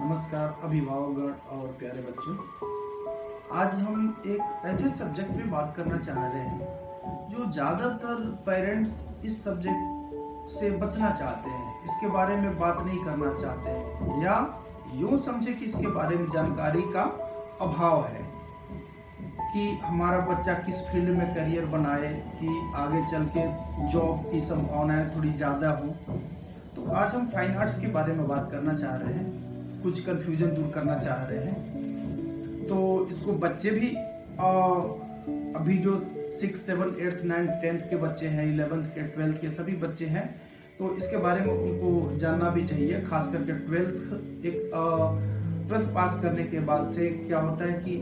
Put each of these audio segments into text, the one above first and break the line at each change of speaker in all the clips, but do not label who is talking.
नमस्कार अभिभावकगण और प्यारे बच्चों। आज हम एक ऐसे सब्जेक्ट पे बात करना चाह रहे हैं जो ज़्यादातर पेरेंट्स इस सब्जेक्ट से बचना चाहते हैं, इसके बारे में बात नहीं करना चाहते हैं, या यूँ समझे कि इसके बारे में जानकारी का अभाव है कि हमारा बच्चा किस फील्ड में करियर बनाए कि आगे चल के जॉब की संभावनाएं थोड़ी ज़्यादा हो। तो आज हम फाइन आर्ट्स के बारे में बात करना चाह रहे हैं, कुछ कन्फ्यूजन दूर करना चाह रहे हैं। तो इसको बच्चे भी अभी जो 6, 7, 8, 9, 10th के बच्चे हैं, 11th के 12th के सभी बच्चे हैं, तो इसके बारे में उनको जानना भी चाहिए। खास करके 12th पास करने के बाद से क्या होता है कि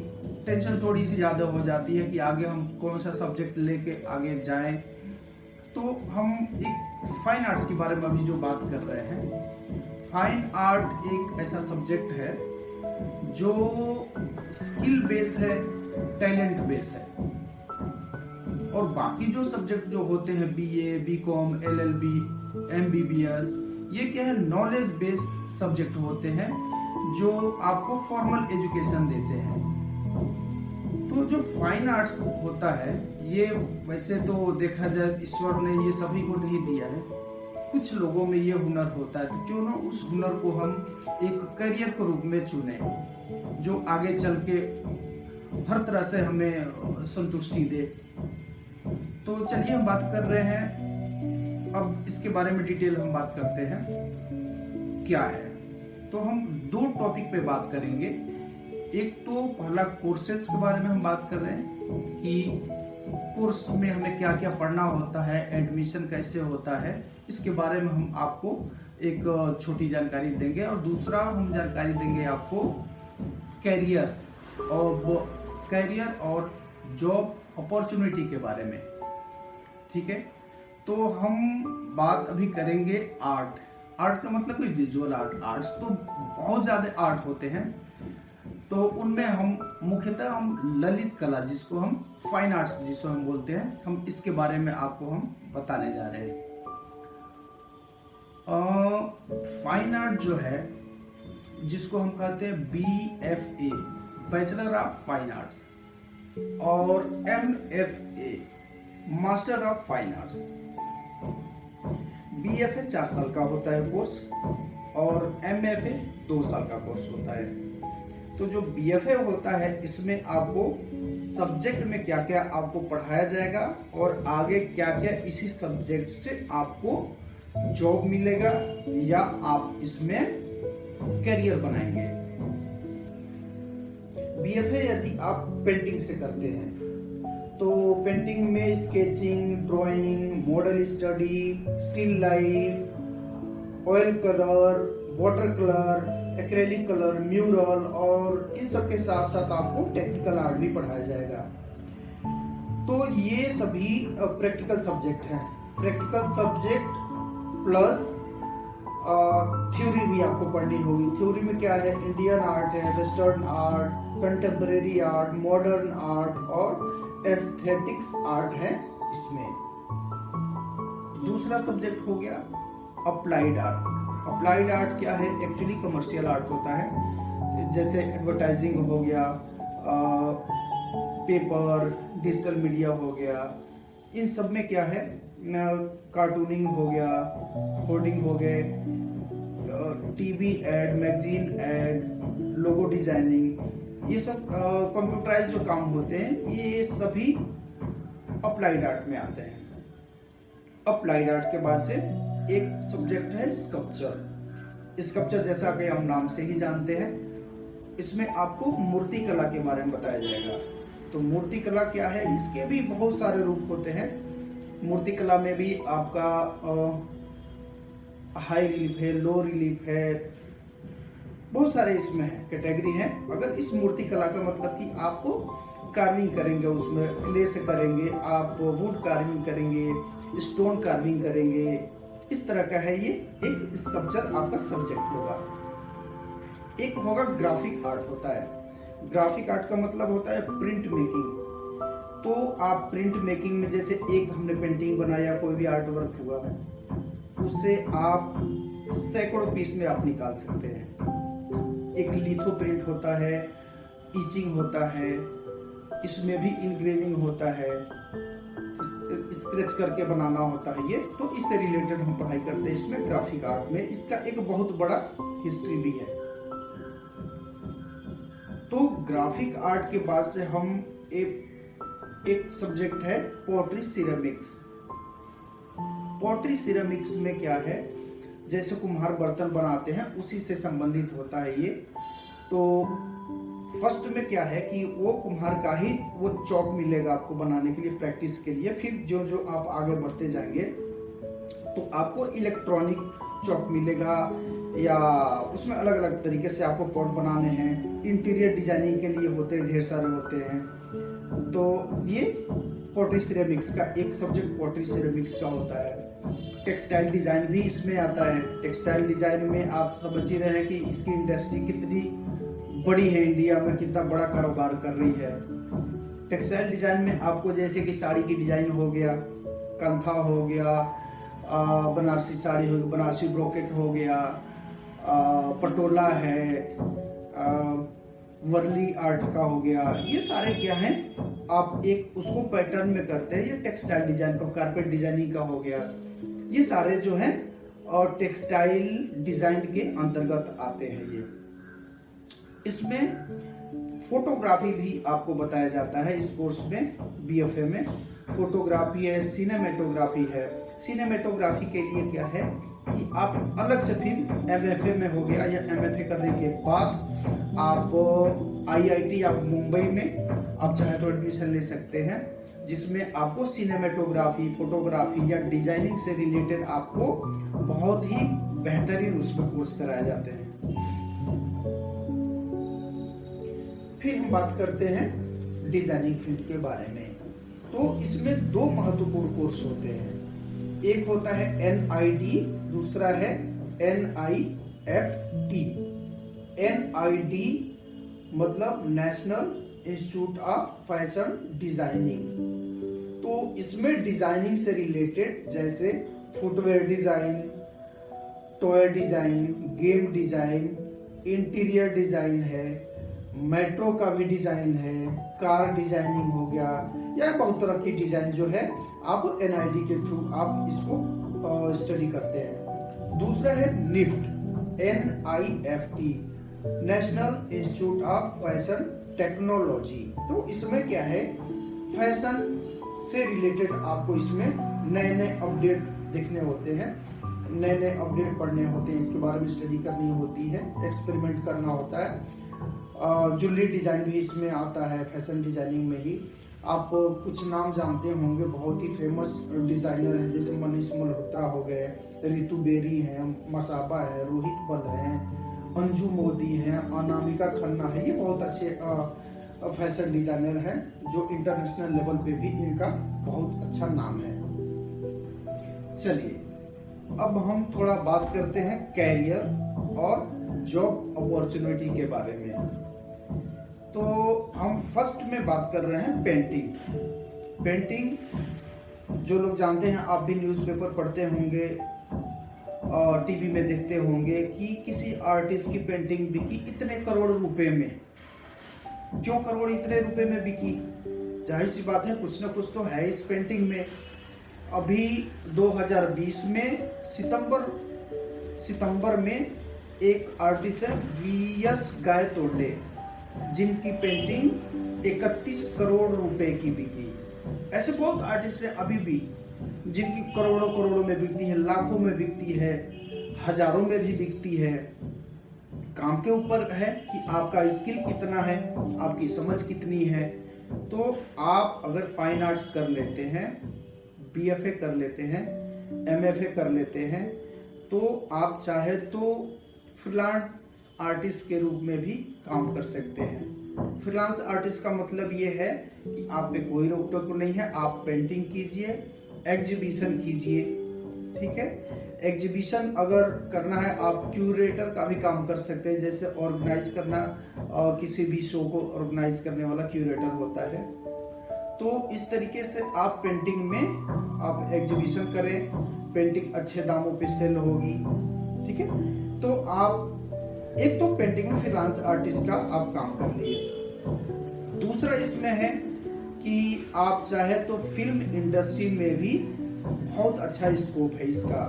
टेंशन थोड़ी सी ज़्यादा हो जाती है कि आगे हम कौन सा सब्जेक्ट लेके आगे जाएं। तो हम एक फाइन आर्ट्स के बारे में अभी जो बात कर रहे हैं, फाइन आर्ट एक ऐसा सब्जेक्ट है जो स्किल बेस है, टैलेंट बेस है। और बाकी जो सब्जेक्ट जो होते हैं बीए, बीकॉम, एलएलबी, एमबीबीएस, ये क्या है, नॉलेज बेस्ड सब्जेक्ट होते हैं जो आपको फॉर्मल एजुकेशन देते हैं। तो जो फाइन आर्ट्स होता है, ये वैसे तो देखा जाए ईश्वर ने ये सभी को नहीं दिया है, कुछ लोगों में ये हुनर होता है। तो क्यों ना उस हुनर को हम एक करियर के रूप में चुने जो आगे चल के हर तरह से हमें संतुष्टि दे। तो चलिए हम बात कर रहे हैं, अब इसके बारे में डिटेल हम बात करते हैं क्या है। तो हम दो टॉपिक पे बात करेंगे। एक तो पहला कोर्सेज के बारे में हम बात कर रहे हैं कि कोर्स में हमें क्या क्या पढ़ना होता है, एडमिशन कैसे होता है, इसके बारे में हम आपको एक छोटी जानकारी देंगे। और दूसरा हम जानकारी देंगे आपको कैरियर और जॉब अपॉर्चुनिटी के बारे में। ठीक है, तो हम बात अभी करेंगे आर्ट का मतलब कोई विजुअल आर्ट। आर्ट्स तो बहुत ज्यादा आर्ट होते हैं, तो उनमें हम मुख्यतः हम ललित कला, जिसको हम फाइन आर्ट्स जिसको हम बोलते हैं, हम इसके बारे में आपको हम बताने जा रहे हैं। फाइन आर्ट जो है, जिसको हम कहते हैं BFA, bachelor of fine arts, और MFA, master of fine arts. BFA 4 साल का होता है कोर्स और MFA 2 साल का कोर्स होता है। तो जो BFA होता है, इसमें आपको सब्जेक्ट में क्या क्या आपको पढ़ाया जाएगा और आगे क्या क्या इसी सब्जेक्ट से आपको जॉब मिलेगा या आप इसमें करियर बनाएंगे। BFA यदि आप पेंटिंग से करते हैं तो पेंटिंग में sketching, drawing, model study, still life, oil colour, water colour, acrylic colour, mural, और इन सब के साथ साथ आपको टेक्निकल आर्ट भी पढ़ाया जाएगा। तो ये सभी प्रैक्टिकल सब्जेक्ट हैं। प्रैक्टिकल सब्जेक्ट प्लस थ्योरी भी आपको पढ़नी होगी। थ्योरी में क्या है, इंडियन आर्ट है, western art, contemporary art, modern art और एस्थेटिक्स आर्ट है इसमें। दूसरा सब्जेक्ट हो गया अप्लाइड आर्ट। अप्लाइड आर्ट क्या है, एक्चुअली कमर्शियल आर्ट होता है, जैसे एडवर्टाइजिंग हो गया, पेपर, डिजिटल मीडिया हो गया। इन सब में क्या है, कार्टूनिंग हो गया, होर्डिंग हो गए, TV ad, magazine ad, logo designing, ये सब कंप्यूटराइज जो काम होते हैं, ये सभी अप्लाइड आर्ट में आते हैं। अप्लाइड आर्ट के बाद से एक सब्जेक्ट है स्कल्पचर। स्कल्पचर जैसा कि हम नाम से ही जानते हैं, इसमें आपको मूर्ति कला के बारे में बताया जाएगा। तो मूर्ति कला क्या है, इसके भी बहुत सारे रूप होते हैं। मूर्ति कला में भी आपका हाई रिलीफ है, लो रिलीफ है, बहुत सारे इसमें है, कैटेगरी है। अगर इस मूर्ति कला का मतलब कि आपको कार्विंग करेंगे, उसमें क्ले से करेंगे, आप वुड कार्विंग करेंगे, स्टोन कार्विंग करेंगे, इस तरह का है ये एक स्कल्पचर आपका सब्जेक्ट होगा। एक होगा ग्राफिक आर्ट होता है। ग्राफिक आर्ट का मतलब होता है प्रिंट मेकिंग। तो आप प्रिंट मेकिंग में जैसे एक हमने पेंटिंग बनाया, कोई भी आर्ट वर्क हुआ, उससे आप सैकड़ों पीस में आप निकाल सकते हैं। एक लिथो प्रिंट होता है, इचिंग होता है, इसमें भी इंग्रेविंग होता है, स्क्रैच करके बनाना होता है ये। तो इससे रिलेटेड हम पढ़ाई करते हैं इसमें ग्राफिक आर्ट में। इसका एक बहुत बड़ा हिस्ट्री भी है। तो ग्राफिक आर्ट के बाद से हम एक सब्जेक्ट है पोट्री सिरेमिक्स। पोट्री सिरेमिक्स में क्या है, जैसे कुम्हार बर्तन बनाते हैं उसी से संबंधित होता है ये। तो फर्स्ट में क्या है कि वो कुम्हार का ही वो चौक मिलेगा आपको बनाने के लिए, प्रैक्टिस के लिए। फिर जो जो आप आगे बढ़ते जाएंगे तो आपको इलेक्ट्रॉनिक चौक मिलेगा, या उसमें अलग अलग तरीके से आपको पॉट बनाने हैं। इंटीरियर डिजाइनिंग के लिए होते हैं, ढेर सारे होते हैं। तो ये पोट्री सिरेमिक्स का एक सब्जेक्ट पोट्री सिरेमिक्स का होता है। टेक्सटाइल डिजाइन भी इसमें आता है। टेक्सटाइल डिजाइन में आप समझ ही रहे हैं कि इसकी इंडस्ट्री कितनी बड़ी है, इंडिया में कितना बड़ा कारोबार कर रही है। टेक्सटाइल डिजाइन में आपको जैसे कि साड़ी की डिजाइन हो गया, कंथा हो गया, बनारसी साड़ी हो गई, बनारसी ब्रोकेट हो गया, पटोला है, वर्ली आर्ट का हो गया। ये सारे क्या हैं, आप एक उसको पैटर्न में करते हैं। ये टेक्सटाइल डिजाइन का, कारपेट डिजाइनिंग का हो गया, ये सारे जो हैं और टेक्सटाइल डिजाइन के अंतर्गत आते हैं ये। इसमें फोटोग्राफी भी आपको बताया जाता है इस कोर्स में, बीएफए में। फोटोग्राफी है, सिनेमेटोग्राफी है। सिनेमेटोग्राफी के लिए क्या है कि आप अलग से फिर एमएफए में हो गया, या एमएफए करने के बाद आप आईआईटी या मुंबई में आप चाहे तो एडमिशन ले सकते हैं, जिसमें आपको सिनेमेटोग्राफी, फोटोग्राफी या डिजाइनिंग से रिलेटेड आपको बहुत ही बेहतरीन उसमें कोर्स कराए जाते हैं। फिर हम बात करते हैं डिजाइनिंग फील्ड के बारे में। तो इसमें दो महत्वपूर्ण कोर्स होते हैं। एक होता है NID, दूसरा है NIFT। NID मतलब national institute of fashion designing. तो इसमें डिजाइनिंग से रिलेटेड जैसे footwear design, toy design, game design, interior design है, मेट्रो का भी डिजाइन है, कार डिजाइनिंग हो गया, या बहुत तरह की डिजाइन जो है आप NID के थ्रू आप इसको स्टडी करते हैं। दूसरा है NIFT, NIFT, national institute of fashion technology. तो इसमें क्या है, फैशन से रिलेटेड आपको इसमें नए नए अपडेट देखने होते हैं, नए नए अपडेट पढ़ने होते हैं, इसके बारे में स्टडी करनी होती है, एक्सपेरिमेंट करना होता है। ज्वेलरी डिजाइन भी इसमें आता है, फैशन डिजाइनिंग में ही। आप कुछ नाम जानते होंगे, बहुत ही फेमस डिजाइनर हैं, जैसे मनीष मल्होत्रा हो गए, रितु बेरी हैं, मसाबा है, रोहित बल हैं, अंजू मोदी हैं, अनामिका खन्ना है। ये बहुत अच्छे फैशन डिजाइनर हैं जो इंटरनेशनल लेवल पे भी इनका बहुत अच्छा नाम है। चलिए अब हम थोड़ा बात करते हैं कैरियर और जॉब अपॉर्चुनिटी के बारे में। तो हम फर्स्ट में बात कर रहे हैं पेंटिंग। पेंटिंग जो लोग जानते हैं, आप भी न्यूज़पेपर पढ़ते होंगे और टीवी में देखते होंगे कि किसी आर्टिस्ट की पेंटिंग बिकी इतने करोड़ रुपए में। क्यों करोड़ इतने रुपए में बिकी? जाहिर सी बात है, कुछ ना कुछ तो है इस पेंटिंग में। अभी 2020 में सितंबर में एक आर्टिस्ट है VS गायतोंडे, जिनकी पेंटिंग 31 करोड़ रुपए की बिकी। ऐसे बहुत आर्टिस्ट हैं अभी भी जिनकी करोड़ों करोड़ों में बिकती है, लाखों में बिकती है, हजारों में भी बिकती है। काम के ऊपर है कि आपका स्किल कितना है, आपकी समझ कितनी है। तो आप अगर फाइन आर्ट्स कर लेते हैं, BFA कर लेते हैं, MFA कर लेते हैं, तो आप चाहे तो फ्रीलांस आर्टिस्ट के रूप में भी काम कर सकते हैं। फ्रीलांस आर्टिस्ट का मतलब ये है कि आप पे कोई रोक टोक नहीं है, आप पेंटिंग कीजिए, एग्जीबिशन कीजिए, ठीक है। एग्जीबिशन अगर करना है, आप क्यूरेटर का भी काम कर सकते हैं, जैसे ऑर्गेनाइज करना, किसी भी शो को ऑर्गेनाइज करने वाला क्यूरेटर होता है। तो इस तरीके से आप पेंटिंग में आप एग्जीबिशन करें, पेंटिंग अच्छे दामों पे सेल होगी, ठीक है। तो आप एक तो पेंटिंग में फ्रीलांस आर्टिस्ट का आप काम कर लिए, दूसरा इसमें है कि आप चाहे तो फिल्म इंडस्ट्री में भी बहुत अच्छा स्कोप है इसका।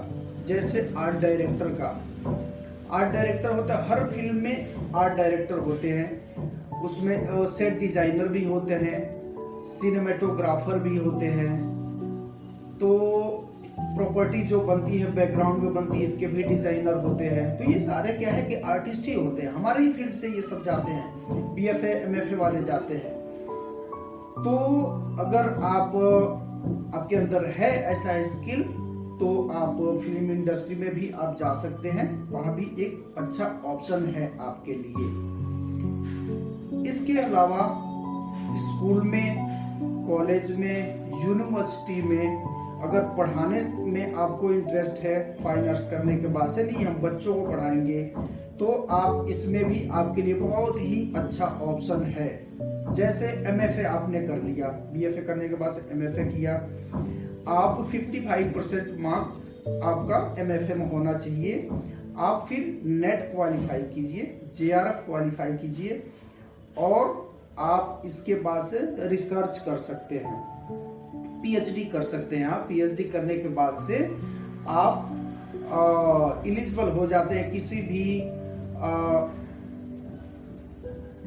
जैसे आर्ट डायरेक्टर का, आर्ट डायरेक्टर होता है, हर फिल्म में आर्ट डायरेक्टर होते हैं, उसमें सेट डिजाइनर भी होते हैं, सिनेमेटोग्राफर भी होते हैं, तो प्रॉपर्टी जो बनती है बैकग्राउंड में बनती है इसके भी डिजाइनर होते हैं। तो ये सारे क्या है कि आर्टिस्ट ही होते हैं, हमारे ही फील्ड से ये सब जाते हैं, बीएफए एमएफए वाले जाते हैं। तो अगर आपके अंदर है ऐसा स्किल तो आप फिल्म इंडस्ट्री में भी आप जा सकते हैं, वहां भी एक अच्छा ऑप्शन है आपके लिए। इसके अलावा स्कूल में, कॉलेज में, यूनिवर्सिटी में अगर पढ़ाने में आपको इंटरेस्ट है, फाइन आर्ट्स करने के बाद से नहीं हम बच्चों को पढ़ाएंगे, तो आप इसमें भी आपके लिए बहुत ही अच्छा ऑप्शन है। जैसे एमएफए आपने कर लिया, बीएफए करने के बाद से एमएफए किया, आप 55% मार्क्स आपका एमएफए में होना चाहिए। आप फिर नेट क्वालिफाई कीजिए, जेआरएफ क्वालिफाई कीजिए और आप इसके बाद से रिसर्च कर सकते हैं, पीएचडी कर सकते हैं। आप पीएचडी करने के बाद से आप एलिजिबल हो जाते हैं किसी भी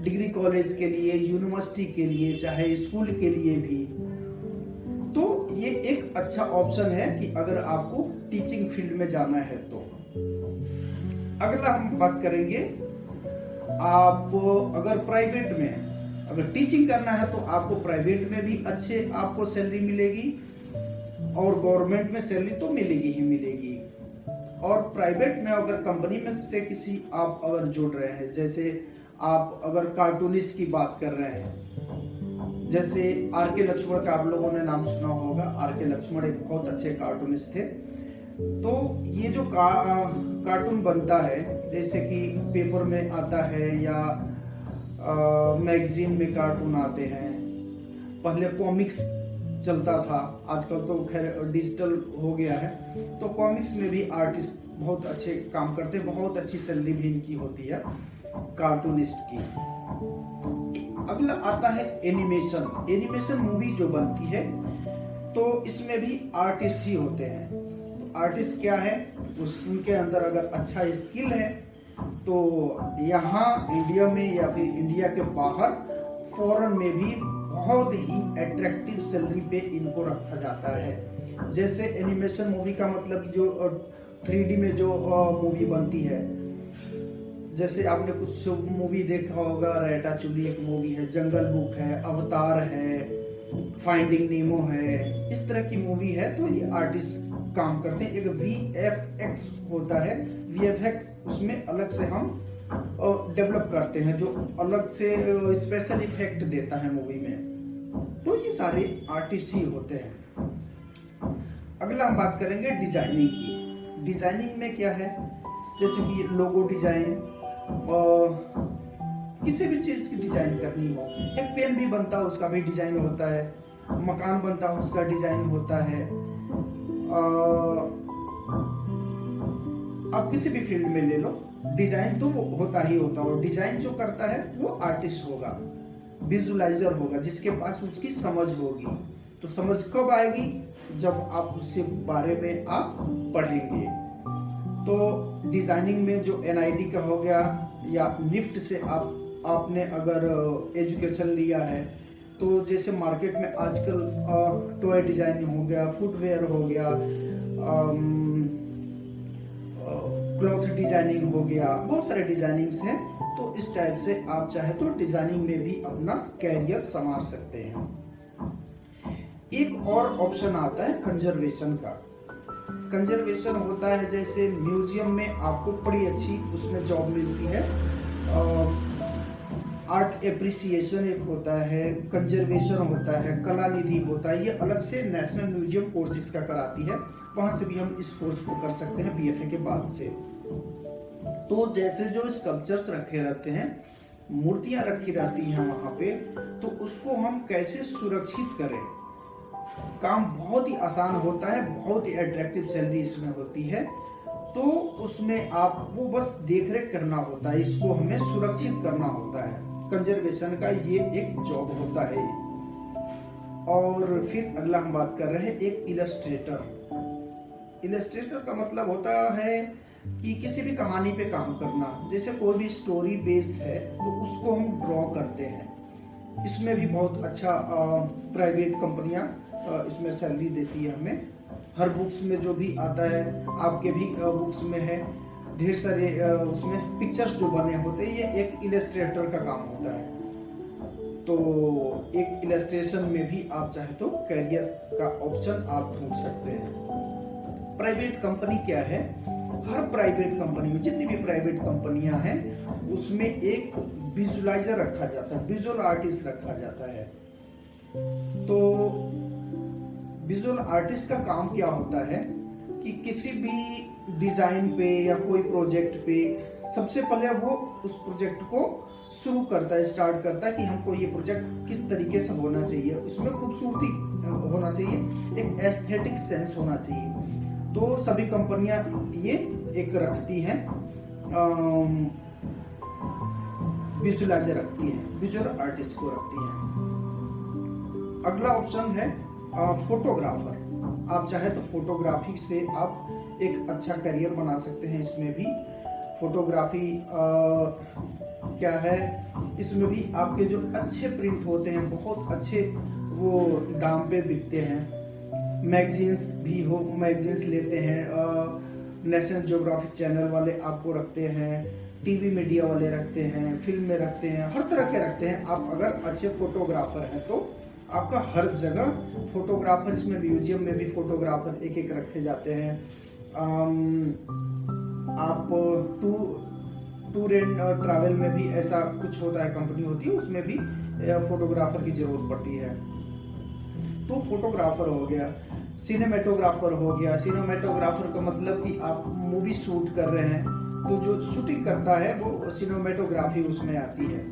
डिग्री कॉलेज के लिए, यूनिवर्सिटी के लिए, चाहे स्कूल के लिए भी। तो ये एक अच्छा ऑप्शन है कि अगर आपको टीचिंग फील्ड में जाना है तो। अगला हम बात करेंगे, आप अगर प्राइवेट में अगर टीचिंग करना है तो आपको प्राइवेट में भी अच्छे आपको सैलरी मिलेगी और गवर्नमेंट में सैलरी तो मिलेगी ही मिलेगी। और प्राइवेट में अगर कंपनी में से किसी आप अगर जुड़ रहे हैं, जैसे आप अगर कार्टूनिस्ट की बात कर रहे हैं, जैसे आर.के. लक्ष्मण का आप लोगों ने नाम सुना होगा। आर.के. लक्ष्मण एक बहुत अच्छे कार्टूनिस्ट थे। तो ये जो कार्टून बनता है, जैसे कि पेपर में आता है या मैगजीन में कार्टून आते हैं, पहले कॉमिक्स चलता था, आजकल तो खैर डिजिटल हो गया है। तो कॉमिक्स में भी आर्टिस्ट बहुत अच्छे काम करते हैं, बहुत अच्छी सैलरी भी इनकी होती है कार्टूनिस्ट की। अगला आता है एनिमेशन। एनिमेशन मूवी जो बनती है तो इसमें भी आर्टिस्ट ही होते हैं। तो आर्टिस्ट क्या है, उनके अंदर अगर अच्छा स्किल है तो यहाँ इंडिया में या फिर इंडिया के बाहर फॉरेन में भी बहुत ही अट्रैक्टिव सैलरी पे इनको रखा जाता है। जैसे एनिमेशन मूवी का मतलब जो 3D में जो मूवी बनती है, जैसे आपने कुछ मूवी देखा होगा, रैटाचुली एक मूवी है, जंगल बुक है, अवतार है, फाइंडिंग नीमो है, इस तरह की मूवी है। तो ये आर्टिस्ट काम करते हैं। एक VFX होता है, VFX उसमें अलग से हम डेवलप करते हैं, जो अलग से स्पेशल इफेक्ट देता है मूवी में। तो ये सारे आर्टिस्ट ही होते हैं। अगला हम बात करेंगे डिजाइनिंग की। डिजाइनिंग में क्या है, जैसे कि लोगो डिजाइन, किसी भी चीज की डिजाइन करनी हो, एक पेन भी बनता है उसका भी डिजाइन होता है, मकान बनता है उसका डिजाइन होता है। आप किसी भी फील्ड में ले लो, डिजाइन तो वो होता ही होता है। और डिजाइन जो करता है वो आर्टिस्ट होगा, विजुअलाइजर होगा, जिसके पास उसकी समझ होगी। तो समझ कब आएगी, जब आप उसके बारे में आप पढ़ेंगे। तो डिजाइनिंग में जो NID का हो गया या निफ्ट से आपने अगर एजुकेशन लिया है, तो जैसे मार्केट में आजकल टॉय डिजाइनिंग हो गया, फुटवेयर हो गया, क्लॉथ डिजाइनिंग हो गया, बहुत सारे डिजाइनिंग्स हैं। तो इस टाइप से आप चाहे तो डिजाइनिंग में भी अपना कैरियर संवार सकते हैं। एक और ऑप्शन आता है कंजर्वेशन का। कंजर्वेशन होता है जैसे म्यूजियम में आपको बड़ी अच्छी उसमें जॉब मिलती है। आर्ट एप्रिसिएशन एक होता है, कंजर्वेशन होता है, कला निधि होता है। ये अलग से नेशनल म्यूजियम कोर्सेज का कराती है, वहां से भी हम इस कोर्स को कर सकते हैं BFA के बाद से। तो जैसे जो स्कल्पचर्स रखे रहते हैं, मूर्तियां रखी रहती हैं वहां पे, तो उसको हम कैसे सुरक्षित करें, काम बहुत ही आसान होता है, बहुत ही अट्रैक्टिव सैलरी इसमें होती है। तो उसमें आपको बस देख रेख करना होता है, इसको हमें सुरक्षित करना होता है। कंजर्वेशन का ये एक जॉब होता है। और फिर अगला हम बात कर रहे हैं एक इलस्ट्रेटर। इलस्ट्रेटर का मतलब होता है कि किसी भी कहानी पे काम करना, जैसे कोई भी स्टोरी बेस है तो उसको हम ड्रॉ करते हैं। इसमें भी बहुत अच्छा प्राइवेट कंपनियां इसमें सैलरी देती है हमें। हर बुक्स में जो भी आता है, आपके भी बुक्स में है, ढेर सारे उसमें पिक्चर्स जो बने होते हैं, ये एक इलस्ट्रेटर का काम होता है। तो एक इलस्ट्रेशन में भी आप चाहे तो करियर का ऑप्शन आप ढूंढ सकते हैं। प्राइवेट कंपनी क्या है, हर प्राइवेट कंपनी में जितनी भी प्राइवेट कंपनियां हैं उसमें एक विजुअलाइजर रखा जाता है, विजुअल आर्टिस्ट रखा जाता है। तो विजुअल आर्टिस्ट का काम क्या होता है कि किसी भी डिजाइन पे या कोई प्रोजेक्ट पे सबसे पहले वो उस प्रोजेक्ट को शुरू करता है, स्टार्ट करता है कि हमको ये प्रोजेक्ट किस तरीके से होना चाहिए, उसमें खूबसूरती होना चाहिए, एक एस्थेटिक सेंस होना चाहिए। तो सभी कंपनियां ये एक रखती हैं, विजुअलाइजर रखती हैं, विजुअल आर्टिस्ट को रखती हैं। अगला ऑप्शन है फोटोग्राफर। आप चाहे तो फोटोग्राफी से आप एक अच्छा करियर बना सकते हैं। इसमें भी फोटोग्राफी क्या है, इसमें भी आपके जो अच्छे प्रिंट होते हैं बहुत अच्छे, वो दाम पे बिकते हैं। मैगजीन्स भी हो, मैगजीन्स लेते हैं, नेशनल ज्योग्राफिक चैनल वाले आपको रखते हैं, टीवी मीडिया वाले रखते हैं, फिल्म में रखते हैं, हर तरह के रखते हैं। आप अगर अच्छे फोटोग्राफर हैं तो आपका हर जगह फोटोग्राफर, इसमें म्यूजियम में भी फोटोग्राफर एक एक रखे जाते हैं। आप टूर एंड ट्रैवल में भी ऐसा कुछ होता है, कंपनी होती है, उसमें भी फोटोग्राफर की जरूरत पड़ती है। तो फोटोग्राफर हो गया, सिनेमेटोग्राफर हो गया। सिनेमेटोग्राफर का मतलब कि आप मूवी शूट कर रहे हैं तो जो शूटिंग करता है वो सिनेमेटोग्राफी उसमें आती है।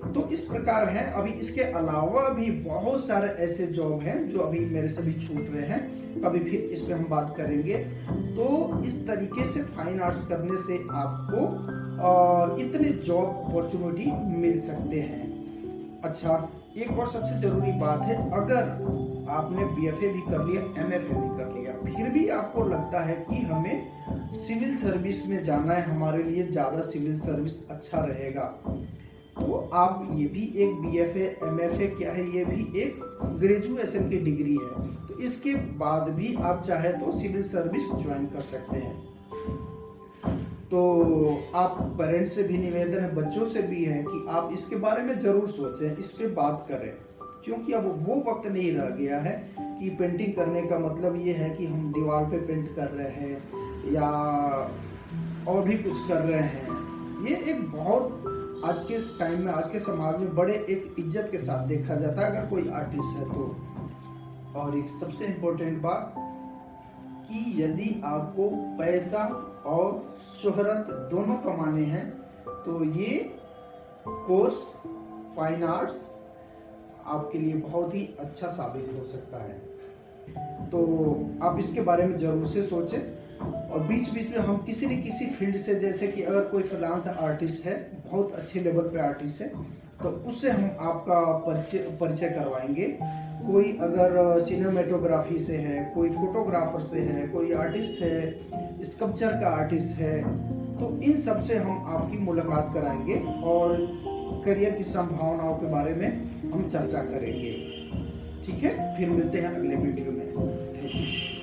तो इस प्रकार है। अभी इसके अलावा भी बहुत सारे ऐसे जॉब हैं जो अभी मेरे से भी छूट रहे हैं, कभी फिर इस पे हम बात करेंगे। तो इस तरीके से फाइन आर्ट्स करने से आपको इतने जॉब अपॉर्चुनिटी मिल सकते हैं। अच्छा, एक और सबसे जरूरी बात है, अगर आपने बीएफए भी कर लिया, एमएफए भी कर लिया, फिर भी आपको लगता है कि हमें सिविल सर्विस में जाना है, हमारे लिए ज्यादा सिविल सर्विस अच्छा रहेगा, तो आप ये भी एक बीएफए एमएफए क्या है, ये भी एक ग्रेजुएशन की डिग्री है। तो इसके बाद भी आप चाहे तो सिविल सर्विस ज्वाइन कर सकते हैं। तो आप पेरेंट्स से भी निवेदन है, बच्चों से भी है कि आप इसके बारे में जरूर सोचें, इस पे बात करें, क्योंकि अब वो वक्त नहीं रह गया है कि पेंटिंग करने का मतलब ये है कि हम दीवार पे पेंट कर रहे हैं या और भी कुछ कर रहे हैं। ये एक बहुत आज के टाइम में, आज के समाज में बड़े एक इज्जत के साथ देखा जाता है अगर कोई आर्टिस्ट है तो। और एक सबसे इम्पोर्टेंट बात कि यदि आपको पैसा और शोहरत दोनों कमाने हैं तो ये कोर्स फाइन आर्ट्स आपके लिए बहुत ही अच्छा साबित हो सकता है। तो आप इसके बारे में जरूर से सोचें। और बीच बीच में हम किसी न किसी फील्ड से, जैसे कि अगर कोई फ्रीलांस आर्टिस्ट है, बहुत अच्छे लेवल पे आर्टिस्ट है, तो उससे हम आपका परिचय करवाएंगे। कोई अगर सिनेमेटोग्राफी से है, कोई फोटोग्राफर से है, कोई आर्टिस्ट है, स्कल्पचर का आर्टिस्ट है, तो इन सब से हम आपकी मुलाकात कराएंगे और करियर की संभावनाओं के बारे में हम चर्चा करेंगे। ठीक है, फिर मिलते हैं अगले वीडियो में।